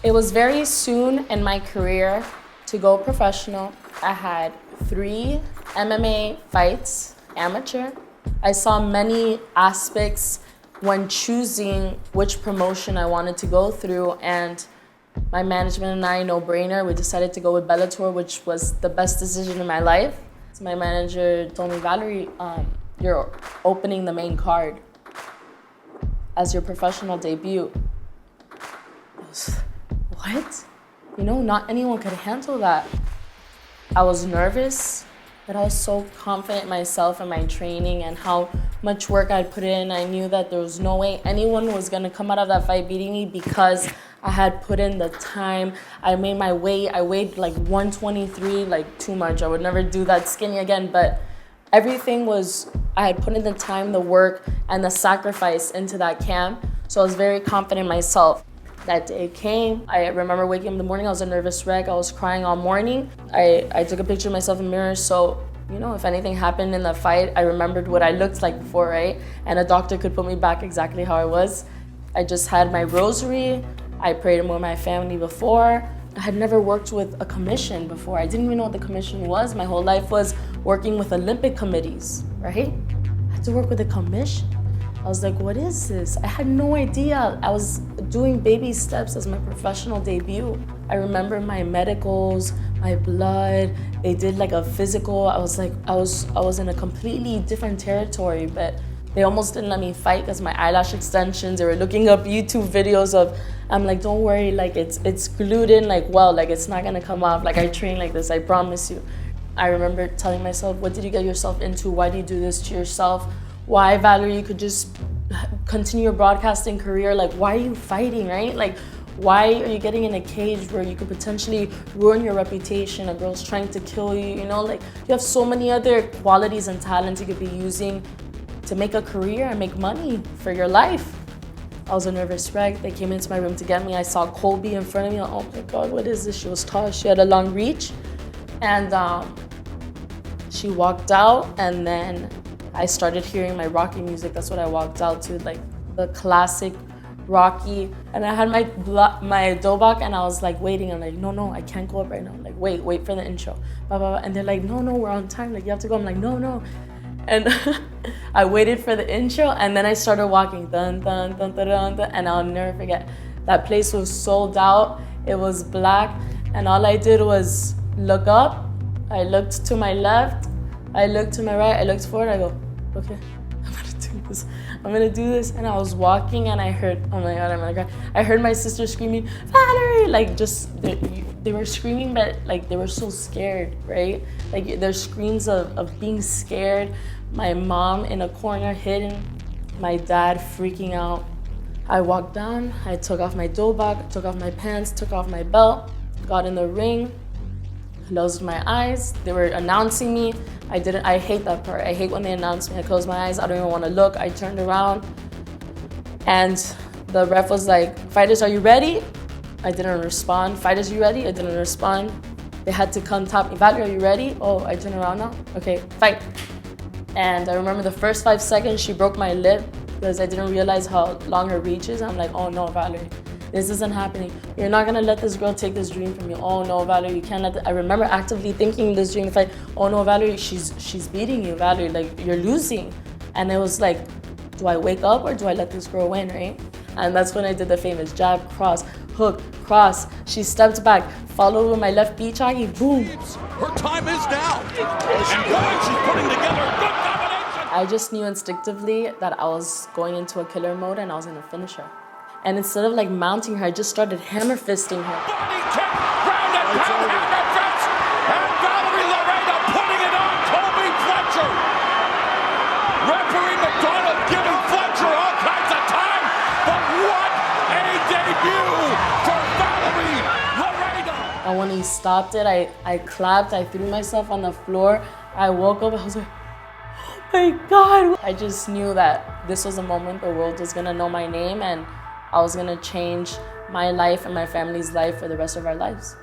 It was very soon in my career to go professional. I had 3 MMA fights, amateur. I saw many aspects when choosing which promotion I wanted to go through, and my management and I, no brainer, we decided to go with Bellator, which was the best decision in my life. So my manager told me, Valerie, you're opening the main card as your professional debut. I was, what? You know, not anyone could handle that. I was nervous, but I was so confident in myself and my training and how much work I'd put in. I knew that there was no way anyone was gonna come out of that fight beating me because I had put in the time. I made my weight. I weighed like 123, like too much. I would never do that skinny again, but everything was, I had put in the time, the work, and the sacrifice into that camp. So I was very confident in myself. That day came. I remember waking up in the morning, I was a nervous wreck. I was crying all morning. I took a picture of myself in the mirror, so, you know, if anything happened in the fight, I remembered what I looked like before, right? And a doctor could put me back exactly how I was. I just had my rosary. I prayed with my family before. I had never worked with a commission before. I didn't even know what the commission was. My whole life was working with Olympic committees, right? I had to work with a commission. I was like, what is this? I had no idea. I was doing baby steps as my professional debut. I remember my medicals, my blood. They did like a physical. I was in a completely different territory, but they almost didn't let me fight because my eyelash extensions. They were looking up YouTube videos of, I'm like, don't worry, like it's glued in like well, like it's not gonna come off. Like I train like this, I promise you. I remember telling myself, what did you get yourself into? Why do you do this to yourself? Why, Valerie, you could just continue your broadcasting career? Like, why are you fighting, right? Like, why are you getting in a cage where you could potentially ruin your reputation? A girl's trying to kill you, you know? Like, you have so many other qualities and talents you could be using to make a career and make money for your life. I was a nervous wreck. They came into my room to get me. I saw Colby in front of me. Oh my God, what is this? She was tall, she had a long reach. And she walked out, and then I started hearing my Rocky music. That's what I walked out to, like the classic Rocky. And I had my dobak, and I was like waiting. I'm like, no, I can't go up right now. I'm like, wait for the intro. Blah, blah, blah. And they're like, no, we're on time. Like, you have to go. I'm like, no. And I waited for the intro, and then I started walking, dun, dun, dun, dun, dun, dun, and I'll never forget. That place was sold out. It was black, and all I did was look up. I looked to my left. I looked to my right. I looked forward. I go, okay, I'm gonna do this. And I was walking, and I heard, oh my God, I heard my sister screaming, Valerie! Like, just, they were screaming, but like, they were so scared, right? Like, there's screams of being scared. My mom in a corner hidden, my dad freaking out. I walked down, I took off my dobak, took off my pants, took off my belt, got in the ring, closed my eyes. They were announcing me. I hate that part. I hate when they announce me. I closed my eyes. I don't even want to look. I turned around, and the ref was like, fighters, are you ready? I didn't respond. Fighters, are you ready? I didn't respond. They had to come top me. Valerie, are you ready? Oh, I turn around now? Okay, fight. And I remember the first 5 seconds, she broke my lip because I didn't realize how long her reach is. I'm like, oh no, Valerie, this isn't happening. You're not gonna let this girl take this dream from you. Oh no, Valerie, you can't let that. I remember actively thinking this dream, like, oh no, Valerie, she's beating you, Valerie, like you're losing. And it was like, do I wake up or do I let this girl win, right? And that's when I did the famous jab, cross, hook, cross. She stepped back, followed with my left beach hockey, boom. Her time is now. And she's putting together a good combination. I just knew instinctively that I was going into a killer mode and I was gonna finish her. And instead of like mounting her, I just started hammer fisting her. Body kick, ground and pound, hammer fist. And Valerie Loureda putting it on Colby Fletcher. Referee McDonald giving Fletcher all kinds of time. But what a debut for Valerie Loureda. And when he stopped it, I clapped, I threw myself on the floor. I woke up, I was like, oh my God. I just knew that this was a moment the world was gonna know my name, and I was gonna change my life and my family's life for the rest of our lives.